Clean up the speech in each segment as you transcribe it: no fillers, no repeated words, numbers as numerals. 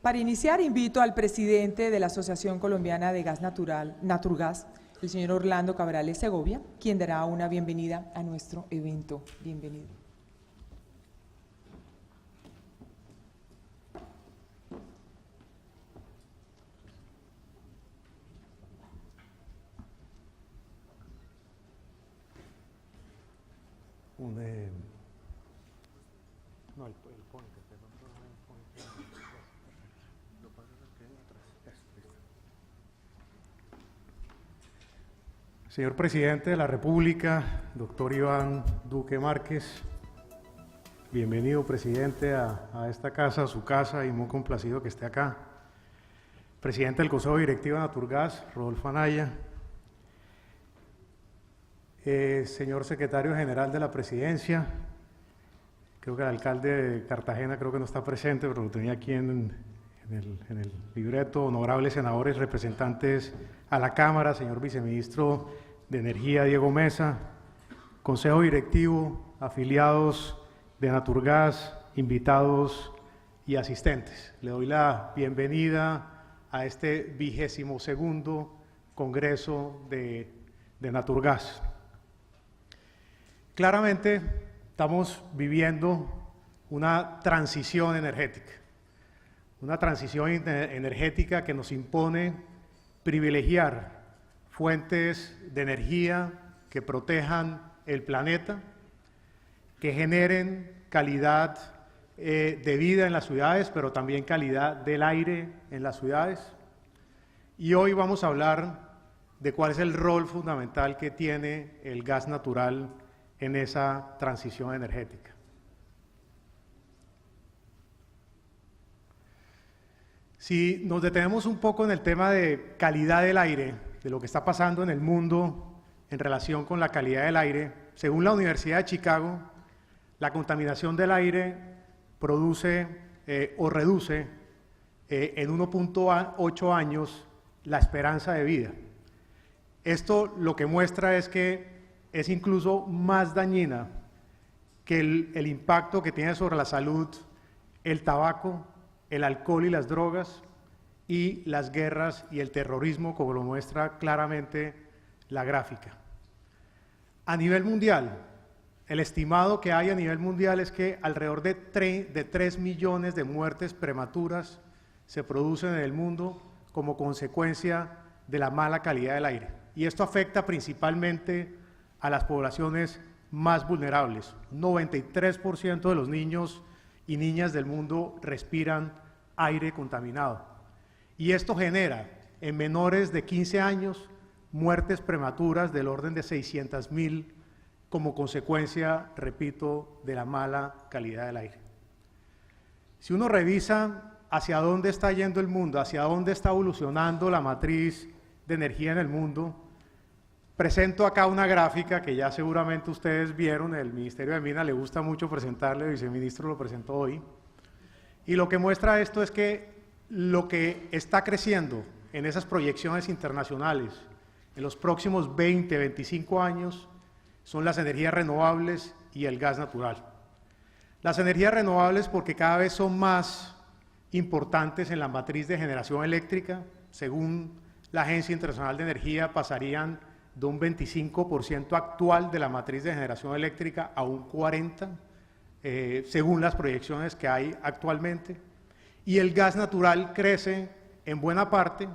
Para iniciar, invito al presidente de la Asociación Colombiana de Gas Natural, Naturgas, el señor Orlando Cabrales Segovia, quien dará una bienvenida a nuestro evento. Bienvenido. Señor Presidente de la República, doctor Iván Duque Márquez, bienvenido, presidente, a esta casa, a su casa, y muy complacido que esté acá. Presidente del Consejo Directivo de Naturgas, Rodolfo Anaya. Señor Secretario General de la Presidencia, creo que el alcalde de Cartagena creo que no está presente, pero lo tenía aquí en el libreto. Honorables senadores, representantes a la Cámara, señor Viceministro de Energía, Diego Mesa, Consejo Directivo, afiliados de Naturgas, invitados y asistentes. Le doy la bienvenida a este 22º Congreso de Naturgas. Claramente estamos viviendo una transición energética que nos impone privilegiar fuentes de energía que protejan el planeta, que generen calidad de vida en las ciudades, pero también calidad del aire en las ciudades. Y hoy vamos a hablar de cuál es el rol fundamental que tiene el gas natural en esa transición energética. Si nos detenemos un poco en el tema de calidad del aire, de lo que está pasando en el mundo en relación con la calidad del aire, según la Universidad de Chicago, la contaminación del aire produce o reduce en 1.8 años la esperanza de vida. Esto lo que muestra es que es incluso más dañina que el impacto que tiene sobre la salud el tabaco, el alcohol y las drogas, y las guerras y el terrorismo, como lo muestra claramente la gráfica. A nivel mundial, el estimado que hay a nivel mundial es que alrededor de 3 millones de muertes prematuras se producen en el mundo como consecuencia de la mala calidad del aire. Y esto afecta principalmente a las poblaciones más vulnerables. 93% de los niños y niñas del mundo respiran aire contaminado. Y esto genera en menores de 15 años muertes prematuras del orden de 600.000 como consecuencia, repito, de la mala calidad del aire. Si uno revisa hacia dónde está yendo el mundo, hacia dónde está evolucionando la matriz de energía en el mundo, presento acá una gráfica que ya seguramente ustedes vieron, el Ministerio de Minas le gusta mucho presentarle, el viceministro lo presentó hoy, y lo que muestra esto es que lo que está creciendo en esas proyecciones internacionales en los próximos 20, 25 años son las energías renovables y el gas natural. Las energías renovables porque cada vez son más importantes en la matriz de generación eléctrica. Según la Agencia Internacional de Energía, pasarían de un 25% actual de la matriz de generación eléctrica a un 40%, según las proyecciones que hay actualmente. Y el gas natural crece en buena parte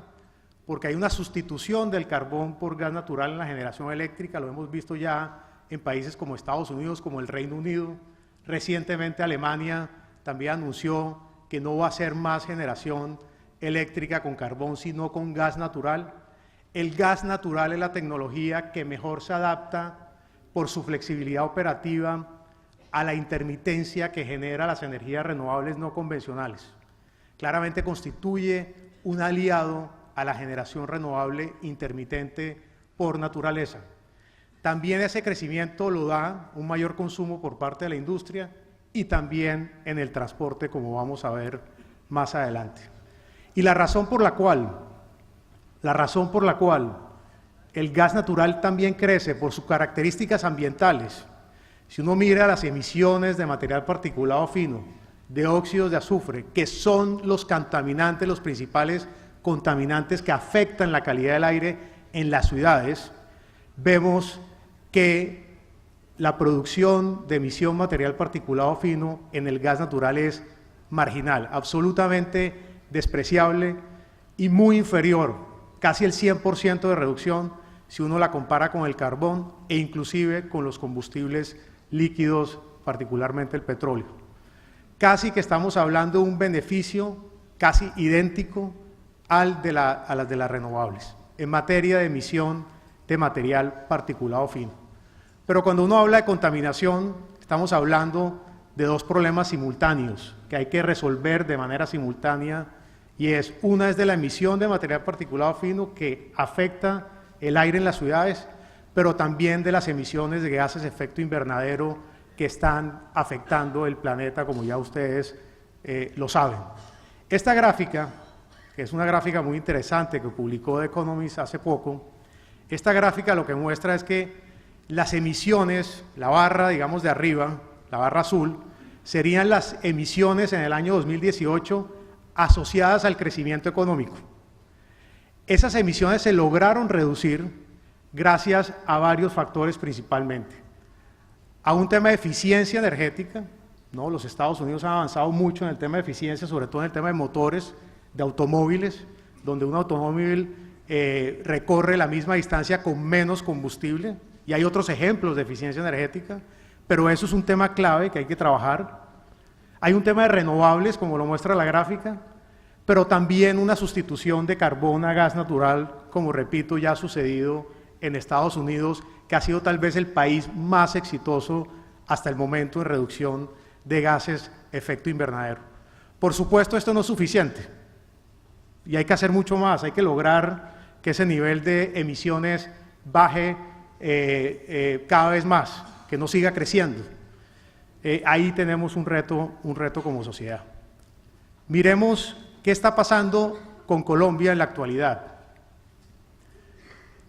porque hay una sustitución del carbón por gas natural en la generación eléctrica. Lo hemos visto ya en países como Estados Unidos, como el Reino Unido. Recientemente Alemania también anunció que no va a hacer más generación eléctrica con carbón, sino con gas natural. El gas natural es la tecnología que mejor se adapta por su flexibilidad operativa a la intermitencia que genera las energías renovables no convencionales. Claramente constituye un aliado a la generación renovable intermitente por naturaleza. También ese crecimiento lo da un mayor consumo por parte de la industria y también en el transporte, como vamos a ver más adelante. Y la razón por la cual el gas natural también crece por sus características ambientales. Si uno mira las emisiones de material particulado fino, de óxidos de azufre, que son los contaminantes, los principales contaminantes que afectan la calidad del aire en las ciudades, vemos que la producción de emisión material particulado fino en el gas natural es marginal, absolutamente despreciable y muy inferior, casi el 100% de reducción si uno la compara con el carbón e inclusive con los combustibles líquidos, particularmente el petróleo. Casi que estamos hablando de un beneficio casi idéntico a las de las renovables en materia de emisión de material particulado fino. Pero cuando uno habla de contaminación, estamos hablando de dos problemas simultáneos que hay que resolver de manera simultánea, y una es de la emisión de material particulado fino que afecta el aire en las ciudades, pero también de las emisiones de gases de efecto invernadero que están afectando el planeta, como ya ustedes lo saben. Esta gráfica, que es una gráfica muy interesante que publicó The Economist hace poco, esta gráfica lo que muestra es que las emisiones, la barra, digamos, de arriba, la barra azul, serían las emisiones en el año 2018 asociadas al crecimiento económico. Esas emisiones se lograron reducir gracias a varios factores principalmente. A un tema de eficiencia energética, ¿no? Los Estados Unidos han avanzado mucho en el tema de eficiencia, sobre todo en el tema de motores, de automóviles, donde un automóvil recorre la misma distancia con menos combustible, y hay otros ejemplos de eficiencia energética, pero eso es un tema clave que hay que trabajar. Hay un tema de renovables, como lo muestra la gráfica, pero también una sustitución de carbón a gas natural, como repito, ya ha sucedido en Estados Unidos, que ha sido tal vez el país más exitoso hasta el momento en reducción de gases efecto invernadero. Por supuesto, esto no es suficiente y hay que hacer mucho más, hay que lograr que ese nivel de emisiones baje cada vez más, que no siga creciendo. Ahí tenemos un reto como sociedad. Miremos qué está pasando con Colombia en la actualidad.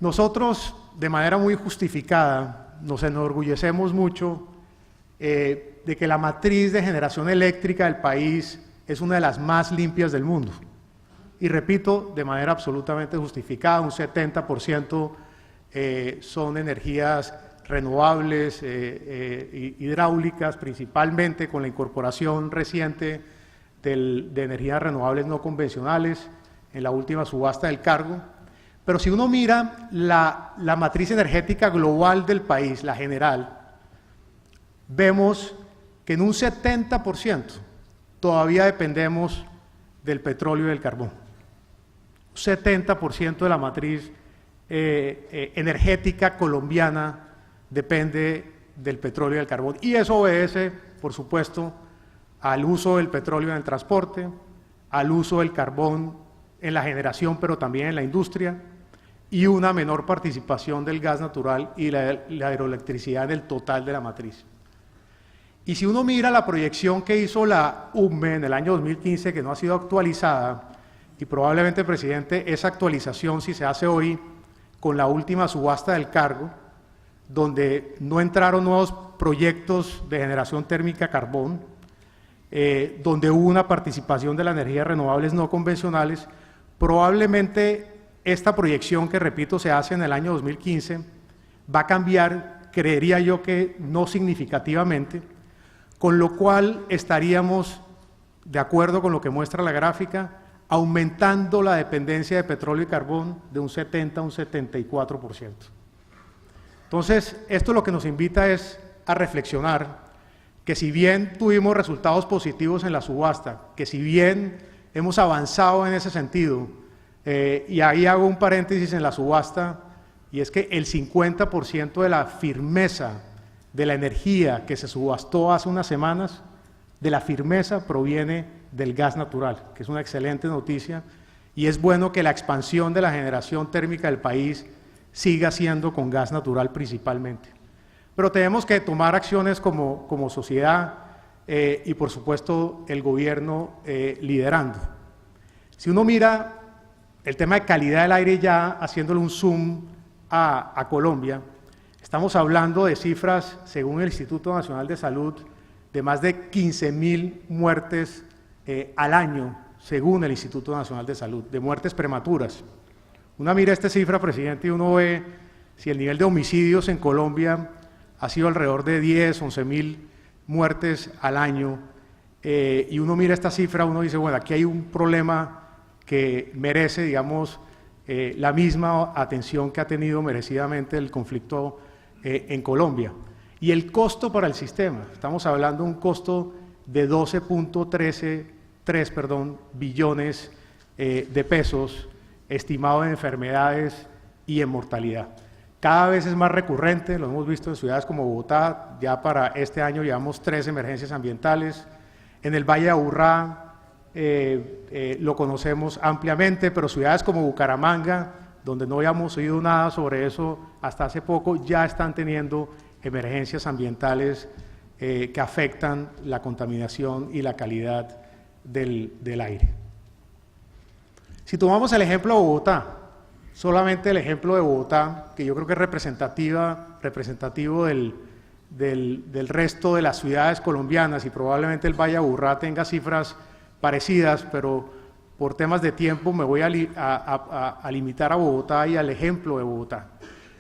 Nosotros, de manera muy justificada, nos enorgullecemos mucho de que la matriz de generación eléctrica del país es una de las más limpias del mundo. Y repito, de manera absolutamente justificada, un 70% son energías renovables, hidráulicas, principalmente con la incorporación reciente de energías renovables no convencionales en la última subasta del cargo. Pero si uno mira la matriz energética global del país, la general, vemos que en un 70% todavía dependemos del petróleo y del carbón. Un 70% de la matriz energética colombiana depende del petróleo y del carbón. Y eso obedece, por supuesto, al uso del petróleo en el transporte, al uso del carbón en la generación, pero también en la industria, y una menor participación del gas natural y la hidroelectricidad en el total de la matriz. Y si uno mira la proyección que hizo la UMME en el año 2015, que no ha sido actualizada, y probablemente, presidente, esa actualización, si se hace hoy con la última subasta del cargo, donde no entraron nuevos proyectos de generación térmica carbón, donde hubo una participación de las energías renovables no convencionales, probablemente esta proyección que, repito, se hace en el año 2015, va a cambiar, creería yo que no significativamente, con lo cual estaríamos, de acuerdo con lo que muestra la gráfica, aumentando la dependencia de petróleo y carbón de un 70 a un 74%. Entonces, esto lo que nos invita es a reflexionar que si bien tuvimos resultados positivos en la subasta, que si bien hemos avanzado en ese sentido, y ahí hago un paréntesis en la subasta, y es que el 50% de la firmeza de la energía que se subastó hace unas semanas, de la firmeza proviene del gas natural, que es una excelente noticia, y es bueno que la expansión de la generación térmica del país siga siendo con gas natural principalmente. Pero tenemos que tomar acciones como sociedad y, por supuesto, el gobierno liderando. Si uno mira el tema de calidad del aire, ya haciéndole un zoom a Colombia, estamos hablando de cifras, según el Instituto Nacional de Salud, de más de 15.000 muertes al año, según el Instituto Nacional de Salud, de muertes prematuras. Uno mira esta cifra, presidente, y uno ve si el nivel de homicidios en Colombia ha sido alrededor de 10, 11.000 muertes al año, y uno mira esta cifra, uno dice, bueno, aquí hay un problema que merece, digamos, la misma atención que ha tenido merecidamente el conflicto en Colombia. Y el costo para el sistema, estamos hablando de un costo de 12.3 billones de pesos, estimado en enfermedades y en mortalidad. Cada vez es más recurrente, lo hemos visto en ciudades como Bogotá, ya para este año llevamos 3 emergencias ambientales. En el Valle de Aburrá lo conocemos ampliamente, pero ciudades como Bucaramanga, donde no habíamos oído nada sobre eso hasta hace poco, ya están teniendo emergencias ambientales que afectan la contaminación y la calidad del aire. Si tomamos el ejemplo de Bogotá, solamente el ejemplo de Bogotá, que yo creo que es representativo del resto de las ciudades colombianas, y probablemente el Valle de Aburrá tenga cifras parecidas, pero por temas de tiempo me voy a limitar a Bogotá y al ejemplo de Bogotá.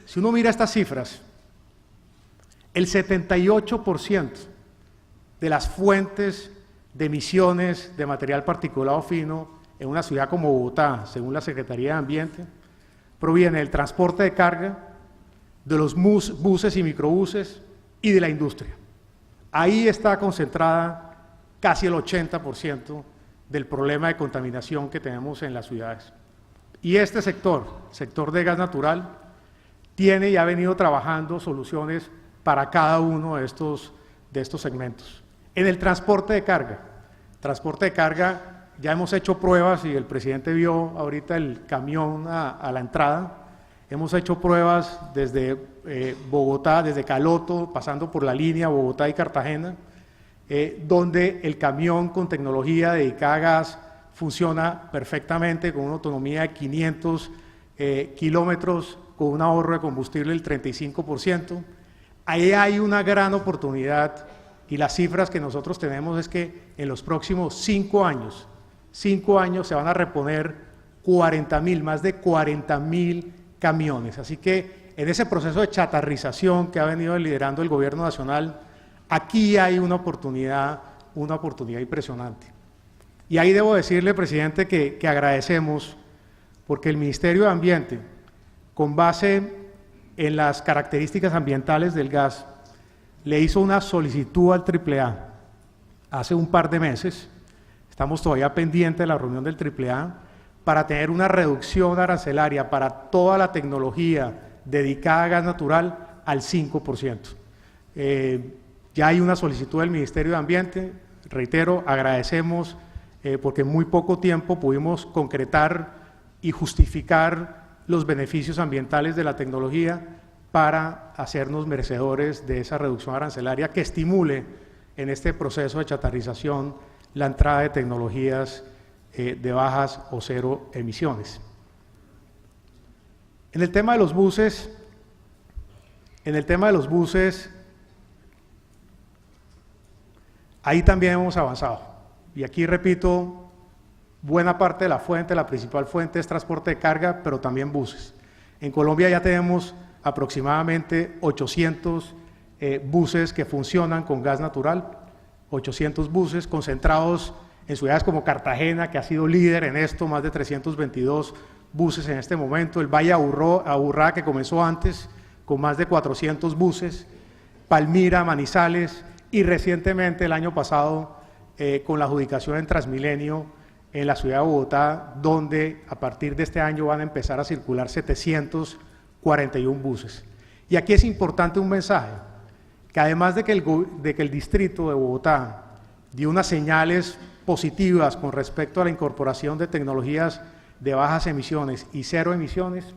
Si uno mira estas cifras, el 78% de las fuentes de emisiones de material particulado fino en una ciudad como Bogotá, según la Secretaría de Ambiente, proviene del transporte de carga, de los buses y microbuses y de la industria. Ahí está concentrada casi el 80% del problema de contaminación que tenemos en las ciudades. Y este sector de gas natural, tiene y ha venido trabajando soluciones para cada uno de estos segmentos. En el transporte de carga, ya hemos hecho pruebas y el presidente vio ahorita el camión a la entrada. Hemos hecho pruebas desde Bogotá, desde Caloto, pasando por la línea Bogotá y Cartagena, donde el camión con tecnología dedicada a gas funciona perfectamente con una autonomía de 500 kilómetros, con un ahorro de combustible del 35%. Ahí hay una gran oportunidad y las cifras que nosotros tenemos es que en los próximos 5 años se van a reponer 40.000, más de 40.000 camiones. Así que en ese proceso de chatarrización que ha venido liderando el Gobierno Nacional, aquí hay una oportunidad impresionante. Y ahí debo decirle, presidente, que agradecemos porque el Ministerio de Ambiente, con base en las características ambientales del gas, le hizo una solicitud al AAA hace un par de meses, estamos todavía pendientes de la reunión del AAA, para tener una reducción arancelaria para toda la tecnología dedicada a gas natural al 5%. Ya hay una solicitud del Ministerio de Ambiente, reitero, agradecemos porque en muy poco tiempo pudimos concretar y justificar los beneficios ambientales de la tecnología para hacernos merecedores de esa reducción arancelaria que estimule en este proceso de chatarrización la entrada de tecnologías de bajas o cero emisiones. En el tema de los buses, ahí también hemos avanzado. Y aquí repito, buena parte de la fuente, la principal fuente es transporte de carga, pero también buses. En Colombia ya tenemos aproximadamente 800 buses que funcionan con gas natural, 800 buses concentrados en ciudades como Cartagena, que ha sido líder en esto, más de 322 buses en este momento, el Valle de Aburrá, que comenzó antes, con más de 400 buses, Palmira, Manizales, y recientemente, el año pasado, con la adjudicación en Transmilenio, en la ciudad de Bogotá, donde a partir de este año van a empezar a circular 741 buses. Y aquí es importante un mensaje, que además de que el distrito de Bogotá dio unas señales positivas con respecto a la incorporación de tecnologías de bajas emisiones y cero emisiones,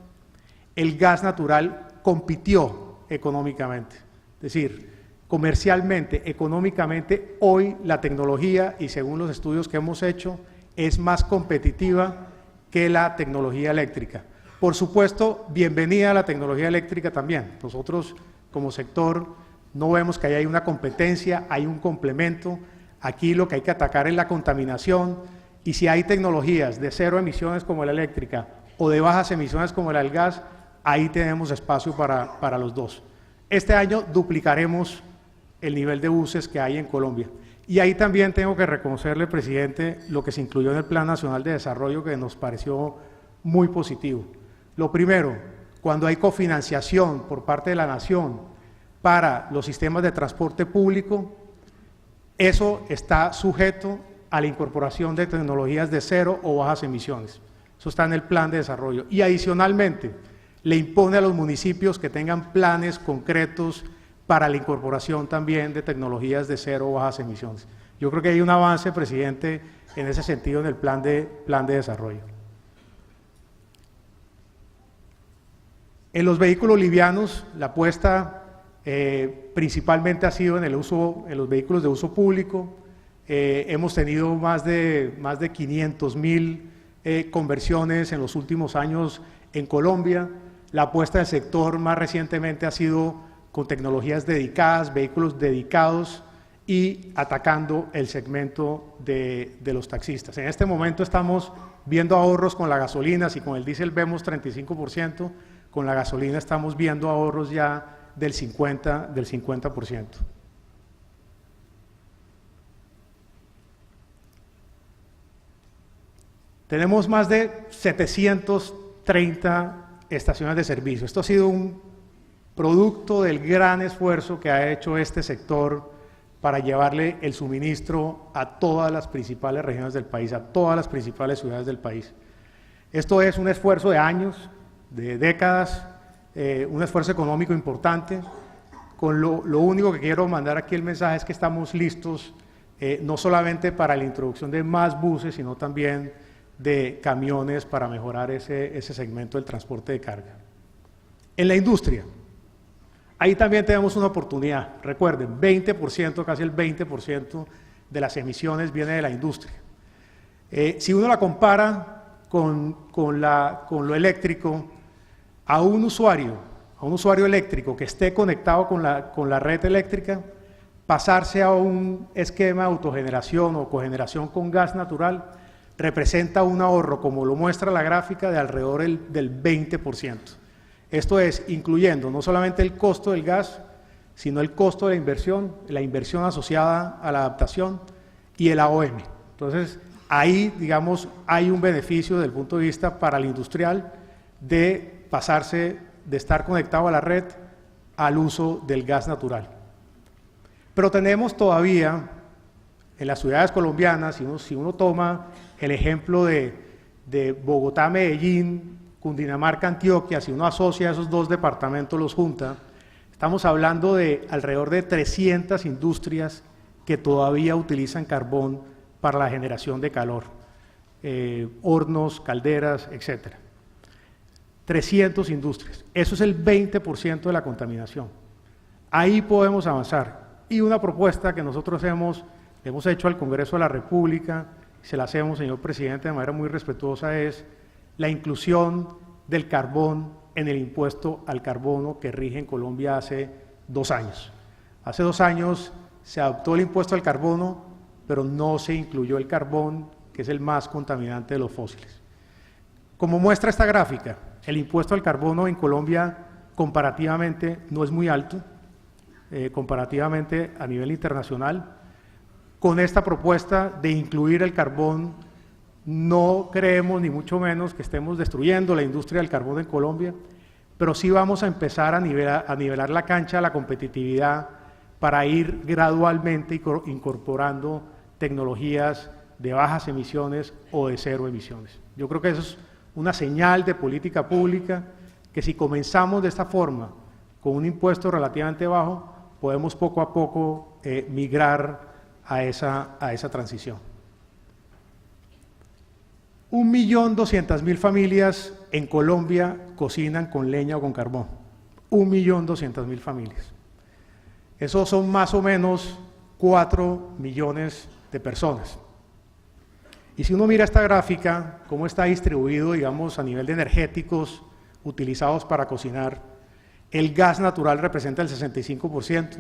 el gas natural compitió económicamente. Es decir, comercialmente, económicamente, hoy la tecnología, y según los estudios que hemos hecho, es más competitiva que la tecnología eléctrica. Por supuesto, bienvenida a la tecnología eléctrica también. Nosotros, como sector, No vemos que ahí hay una competencia, hay un complemento. Aquí lo que hay que atacar es la contaminación, y si hay tecnologías de cero emisiones como la eléctrica o de bajas emisiones como la del gas, ahí tenemos espacio para los dos. Este año duplicaremos el nivel de buses que hay en Colombia. Y ahí también tengo que reconocerle, presidente, lo que se incluyó en el Plan Nacional de Desarrollo, que nos pareció muy positivo. Lo primero, cuando hay cofinanciación por parte de la Nación para los sistemas de transporte público, eso está sujeto a la incorporación de tecnologías de cero o bajas emisiones. Eso está en el Plan de Desarrollo. Y adicionalmente, le impone a los municipios que tengan planes concretos para la incorporación también de tecnologías de cero o bajas emisiones. Yo creo que hay un avance, presidente, en ese sentido en el plan de desarrollo. En los vehículos livianos, la apuesta principalmente ha sido en los vehículos de uso público. Hemos tenido más de 500.000 conversiones en los últimos años en Colombia. La apuesta del sector más recientemente ha sido con tecnologías dedicadas, vehículos dedicados y atacando el segmento de los taxistas. En este momento estamos viendo ahorros con la gasolina. Si con el diésel vemos 35%, con la gasolina estamos viendo ahorros ya del 50%. Tenemos más de 730 estaciones de servicio. Esto ha sido un producto del gran esfuerzo que ha hecho este sector para llevarle el suministro a todas las principales regiones del país, a todas las principales ciudades del país. Esto es un esfuerzo de años, de décadas, un esfuerzo económico importante. Con lo único que quiero mandar aquí el mensaje es que estamos listos no solamente para la introducción de más buses, sino también de camiones para mejorar ese segmento del transporte de carga. En la industria, ahí también tenemos una oportunidad. Recuerden, 20%, casi el 20% de las emisiones viene de la industria. Si uno la compara con lo eléctrico, a un usuario eléctrico que esté conectado con la red eléctrica, pasarse a un esquema de autogeneración o cogeneración con gas natural representa un ahorro, como lo muestra la gráfica, de alrededor del 20%. Esto es, incluyendo no solamente el costo del gas, sino el costo de la inversión asociada a la adaptación y el AOM. Entonces, ahí, digamos, hay un beneficio desde el punto de vista para el industrial de pasarse de estar conectado a la red al uso del gas natural. Pero tenemos todavía en las ciudades colombianas, si uno toma el ejemplo de Bogotá, Medellín, Cundinamarca, Antioquia, si uno asocia esos dos departamentos, los junta, estamos hablando de alrededor de 300 industrias que todavía utilizan carbón para la generación de calor, hornos, calderas, etc. 300 industrias, eso es el 20% de la contaminación. Ahí podemos avanzar. Y una propuesta que nosotros hemos hecho al Congreso de la República, se la hacemos, señor presidente, de manera muy respetuosa, es la inclusión del carbón en el impuesto al carbono que rige en Colombia hace 2 años. Hace 2 años se adoptó el impuesto al carbono, pero no se incluyó el carbón, que es el más contaminante de los fósiles. Como muestra esta gráfica, el impuesto al carbono en Colombia comparativamente no es muy alto, comparativamente a nivel internacional. Con esta propuesta de incluir el carbón, no creemos ni mucho menos que estemos destruyendo la industria del carbón en Colombia, pero sí vamos a empezar a nivelar la cancha, la competitividad, para ir gradualmente incorporando tecnologías de bajas emisiones o de cero emisiones. Yo creo que eso es una señal de política pública, que si comenzamos de esta forma, con un impuesto relativamente bajo, podemos poco a poco migrar a esa transición. 1.200.000 familias en Colombia cocinan con leña o con carbón. 1.200.000 familias. Esos son más o menos 4 millones de personas. Y si uno mira esta gráfica, cómo está distribuido, digamos, a nivel de energéticos utilizados para cocinar, El gas natural representa el 65%.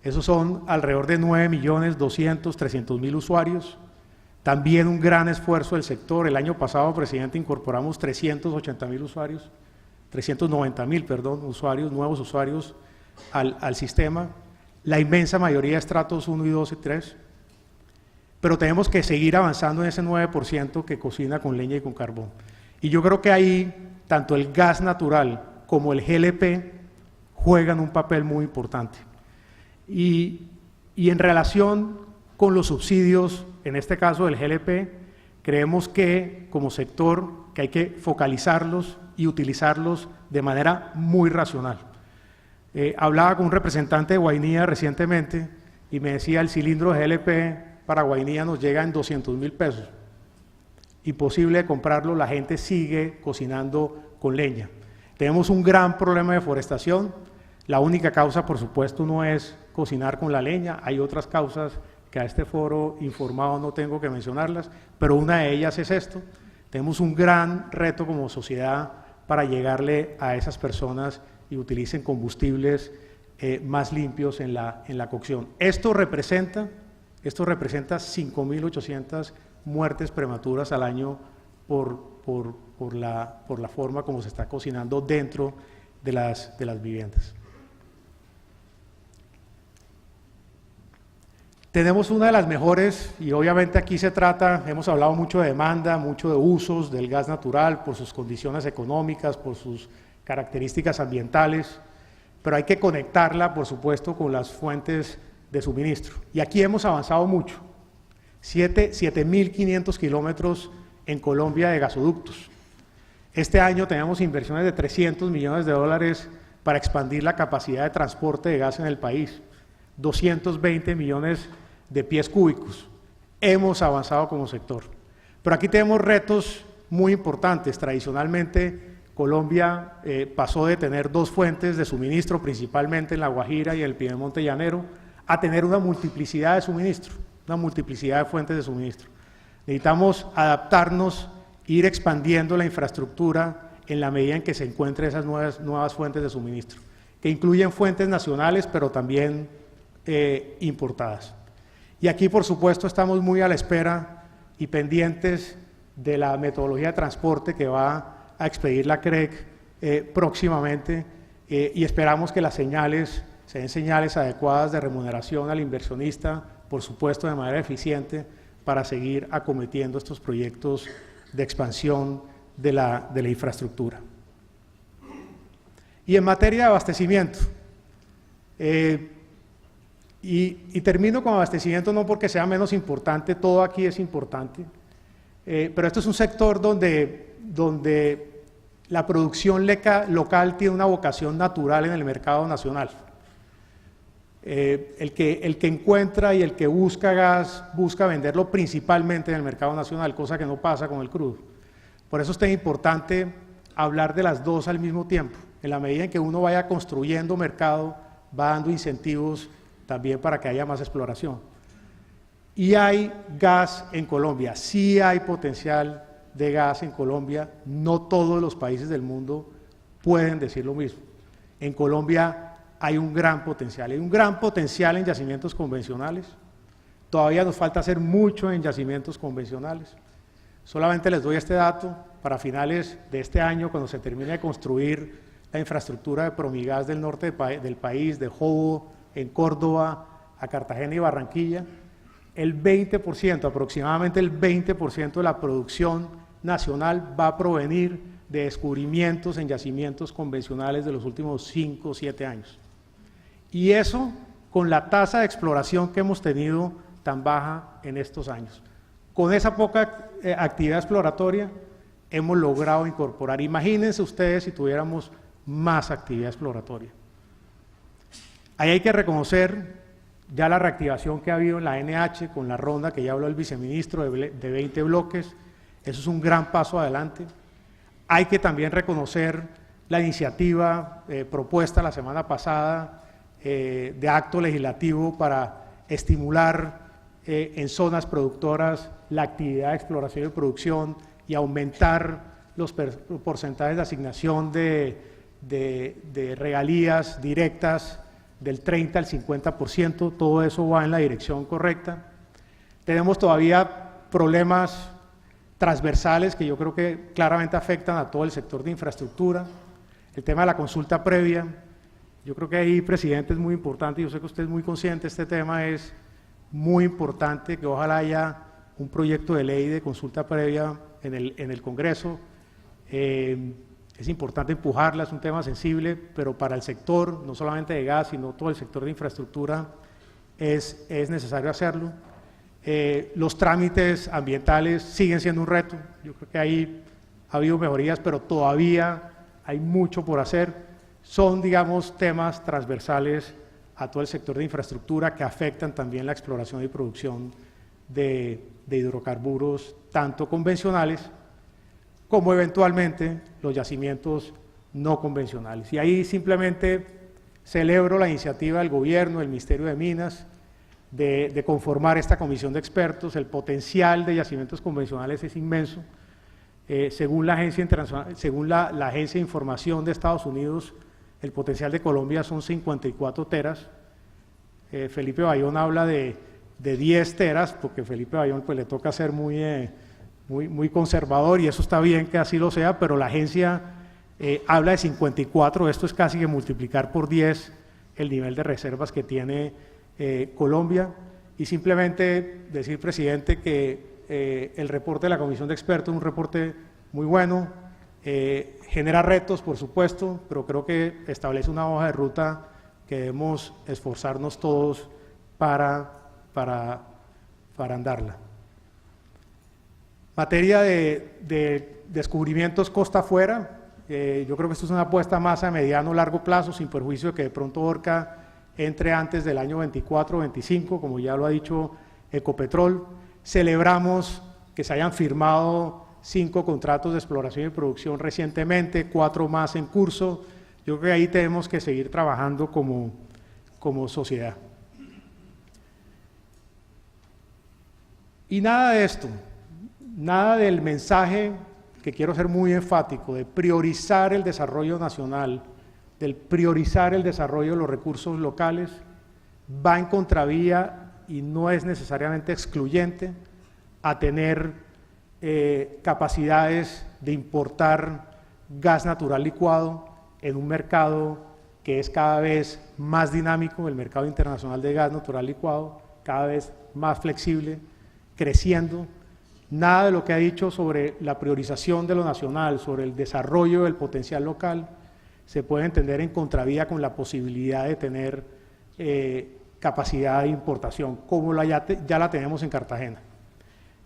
Esos son alrededor de 9.200.000–300.000 usuarios. También un gran esfuerzo del sector. El año pasado, presidente, incorporamos 380.000 usuarios, 390.000, perdón, usuarios, nuevos usuarios al sistema. La inmensa mayoría estratos 1 y 2 y 3. Pero tenemos que seguir avanzando en ese 9% que cocina con leña y con carbón. Y yo creo que ahí, tanto el gas natural como el GLP juegan un papel muy importante. Y en relación con los subsidios, en este caso del GLP, creemos que como sector que hay que focalizarlos y utilizarlos de manera muy racional. Hablaba con un representante de Guainía recientemente y me decía el cilindro de GLP para Guainía nos llega en 200.000 pesos. Imposible de comprarlo, la gente sigue cocinando con leña. Tenemos un gran problema de deforestación. La única causa, por supuesto, no es cocinar con la leña, hay otras causas que a este foro informado no tengo que mencionarlas, pero una de ellas es esto. Tenemos un gran reto como sociedad para llegarle a esas personas y utilicen combustibles más limpios en la cocción. Esto representa 5.800 muertes prematuras al año por la forma como se está cocinando dentro de las viviendas. Tenemos una de las mejores, y obviamente aquí se trata, hemos hablado mucho de demanda, mucho de usos del gas natural por sus condiciones económicas, por sus características ambientales, pero hay que conectarla, por supuesto, con las fuentes de suministro. Y aquí hemos avanzado mucho, 7.500 kilómetros en Colombia de gasoductos. Este año tenemos inversiones de $300 millones para expandir la capacidad de transporte de gas en el país, 220 millones de pies cúbicos. Hemos avanzado como sector. Pero aquí tenemos retos muy importantes. Tradicionalmente, Colombia pasó de tener 2 fuentes de suministro, principalmente en La Guajira y el Piedemonte Llanero, a tener una multiplicidad de suministro, una multiplicidad de fuentes de suministro. Necesitamos adaptarnos, ir expandiendo la infraestructura en la medida en que se encuentren esas nuevas fuentes de suministro, que incluyen fuentes nacionales, pero también importadas. Y aquí, por supuesto, estamos muy a la espera y pendientes de la metodología de transporte que va a expedir la CREC próximamente y esperamos que se den señales adecuadas de remuneración al inversionista, por supuesto de manera eficiente, para seguir acometiendo estos proyectos de expansión de la infraestructura. Y en materia de abastecimiento, y termino con abastecimiento no porque sea menos importante, todo aquí es importante, pero esto es un sector donde la producción local tiene una vocación natural en el mercado nacional. El que encuentra y el que busca gas, busca venderlo principalmente en el mercado nacional, cosa que no pasa con el crudo. Por eso es tan importante hablar de las dos al mismo tiempo. En la medida en que uno vaya construyendo mercado, va dando incentivos también para que haya más exploración. Y hay gas en Colombia, sí hay potencial de gas en Colombia, no todos los países del mundo pueden decir lo mismo. En Colombia hay un gran potencial en yacimientos convencionales, todavía nos falta hacer mucho en yacimientos convencionales. Solamente les doy este dato, para finales de este año, cuando se termine de construir la infraestructura de Promigas del norte del país, de Jobo, en Córdoba, a Cartagena y Barranquilla, el 20%, aproximadamente el 20% de la producción nacional va a provenir de descubrimientos en yacimientos convencionales de los últimos 5 o 7 años. Y eso con la tasa de exploración que hemos tenido tan baja en estos años. Con esa poca actividad exploratoria hemos logrado incorporar. Imagínense ustedes si tuviéramos más actividad exploratoria. Ahí hay que reconocer ya la reactivación que ha habido en la NH con la ronda que ya habló el viceministro de 20 bloques. Eso es un gran paso adelante. Hay que también reconocer la iniciativa propuesta la semana pasada de acto legislativo para estimular en zonas productoras la actividad de exploración y producción y aumentar los porcentajes de asignación de de regalías directas del 30 al 50%, todo eso va en la dirección correcta. Tenemos todavía problemas transversales que yo creo que claramente afectan a todo el sector de infraestructura. El tema de la consulta previa, yo creo que ahí, presidente, es muy importante, yo sé que usted es muy consciente de este tema, es muy importante que ojalá haya un proyecto de ley de consulta previa en el Congreso. Es importante empujarla, es un tema sensible, pero para el sector, no solamente de gas, sino todo el sector de infraestructura, es necesario hacerlo. Los trámites ambientales siguen siendo un reto, yo creo que ahí ha habido mejorías, pero todavía hay mucho por hacer. Son, digamos, temas transversales a todo el sector de infraestructura que afectan también la exploración y producción de hidrocarburos, tanto convencionales como eventualmente los yacimientos no convencionales. Y ahí simplemente celebro la iniciativa del gobierno, del Ministerio de Minas, de conformar esta comisión de expertos. El potencial de yacimientos convencionales es inmenso. Según la Agencia Internacional, según la Agencia de Información de Estados Unidos, el potencial de Colombia son 54 teras. Felipe Bayón habla de 10 teras, porque Felipe Bayón pues, le toca ser muy conservador, y eso está bien que así lo sea, pero la agencia habla de 54, esto es casi que multiplicar por 10 el nivel de reservas que tiene Colombia. Y simplemente decir, presidente, que el reporte de la Comisión de Expertos es un reporte muy bueno, genera retos, por supuesto, pero creo que establece una hoja de ruta que debemos esforzarnos todos para andarla. Materia de descubrimientos costa afuera, yo creo que esto es una apuesta más a mediano o largo plazo, sin perjuicio de que de pronto Orca entre antes del año 24 o 25, como ya lo ha dicho Ecopetrol. Celebramos que se hayan firmado 5 contratos de exploración y producción recientemente, 4 más en curso. Yo creo que ahí tenemos que seguir trabajando como sociedad. Y nada de esto, nada del mensaje que quiero ser muy enfático, de priorizar el desarrollo nacional, del priorizar el desarrollo de los recursos locales, va en contravía y no es necesariamente excluyente a tener capacidades de importar gas natural licuado en un mercado que es cada vez más dinámico, el mercado internacional de gas natural licuado, cada vez más flexible, creciendo. Nada de lo que ha dicho sobre la priorización de lo nacional, sobre el desarrollo del potencial local, se puede entender en contravía con la posibilidad de tener capacidad de importación, como ya la tenemos en Cartagena.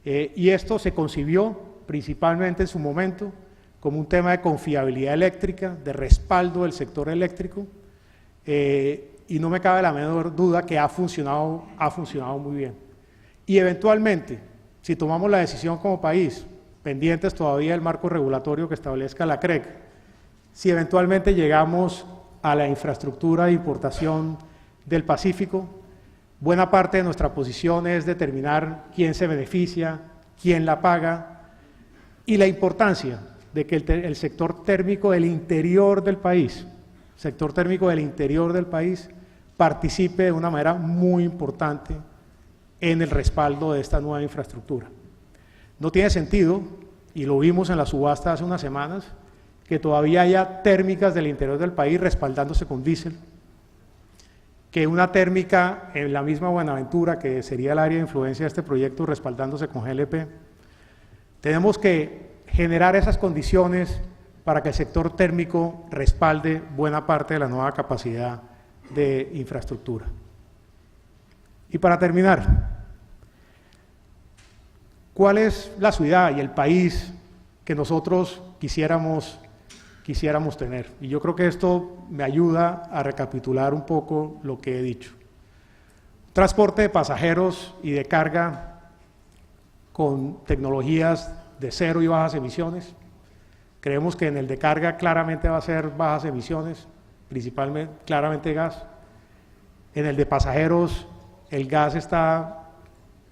Y esto se concibió principalmente en su momento como un tema de confiabilidad eléctrica, de respaldo del sector eléctrico, y no me cabe la menor duda que ha funcionado muy bien. Y eventualmente, si tomamos la decisión como país, pendientes todavía del marco regulatorio que establezca la CREC, si eventualmente llegamos a la infraestructura de importación del Pacífico, buena parte de nuestra posición es determinar quién se beneficia, quién la paga, y la importancia de que el sector térmico del interior del país, participe de una manera muy importante en el respaldo de esta nueva infraestructura. No tiene sentido, y lo vimos en la subasta hace unas semanas, que todavía haya térmicas del interior del país respaldándose con diésel, que una térmica en la misma Buenaventura, que sería el área de influencia de este proyecto, respaldándose con GLP. Tenemos que generar esas condiciones para que el sector térmico respalde buena parte de la nueva capacidad de infraestructura. Y para terminar, ¿cuál es la ciudad y el país que nosotros quisiéramos tener? Y yo creo que esto me ayuda a recapitular un poco lo que he dicho. Transporte de pasajeros y de carga con tecnologías de cero y bajas emisiones. Creemos que en el de carga claramente va a ser bajas emisiones, principalmente, claramente gas. En el de pasajeros, el gas está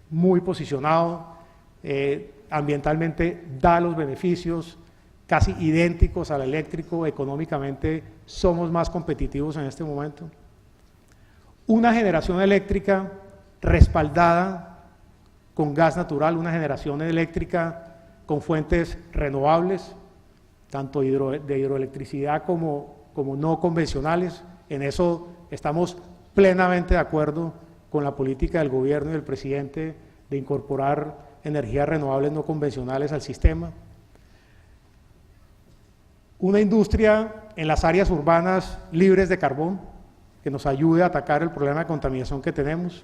muy posicionado, ambientalmente da los beneficios, casi idénticos al eléctrico, económicamente somos más competitivos en este momento. Una generación eléctrica respaldada con gas natural, una generación eléctrica con fuentes renovables, tanto de hidroelectricidad como no convencionales. En eso estamos plenamente de acuerdo con la política del gobierno y del presidente de incorporar energías renovables no convencionales al sistema. Una industria en las áreas urbanas libres de carbón, que nos ayude a atacar el problema de contaminación que tenemos.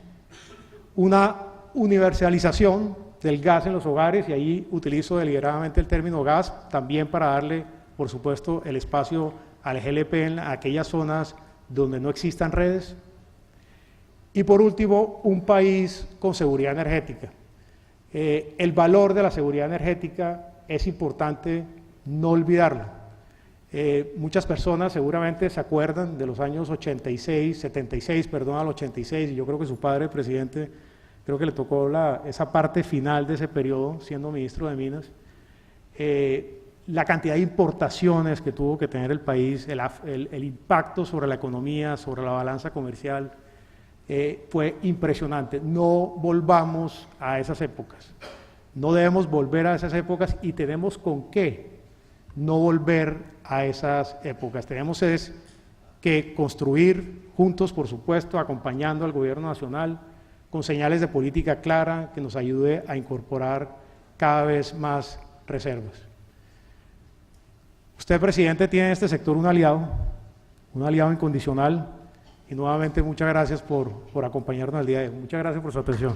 Una universalización del gas en los hogares, y ahí utilizo deliberadamente el término gas, también para darle, por supuesto, el espacio al GLP en aquellas zonas donde no existan redes. Y por último, un país con seguridad energética. El valor de la seguridad energética es importante no olvidarlo. Muchas personas seguramente se acuerdan de los años 76 al 86, y yo creo que su padre, presidente, creo que le tocó esa parte final de ese periodo, siendo ministro de Minas. La cantidad de importaciones que tuvo que tener el país, el impacto sobre la economía, sobre la balanza comercial, fue impresionante. No volvamos a esas épocas, no debemos volver a esas épocas, y tenemos con qué no volver a esas épocas. Tenemos que construir juntos, por supuesto, acompañando al gobierno nacional, con señales de política clara que nos ayude a incorporar cada vez más reservas. Usted, presidente, tiene en este sector un aliado incondicional, y nuevamente muchas gracias por acompañarnos el día de hoy. Muchas gracias por su atención.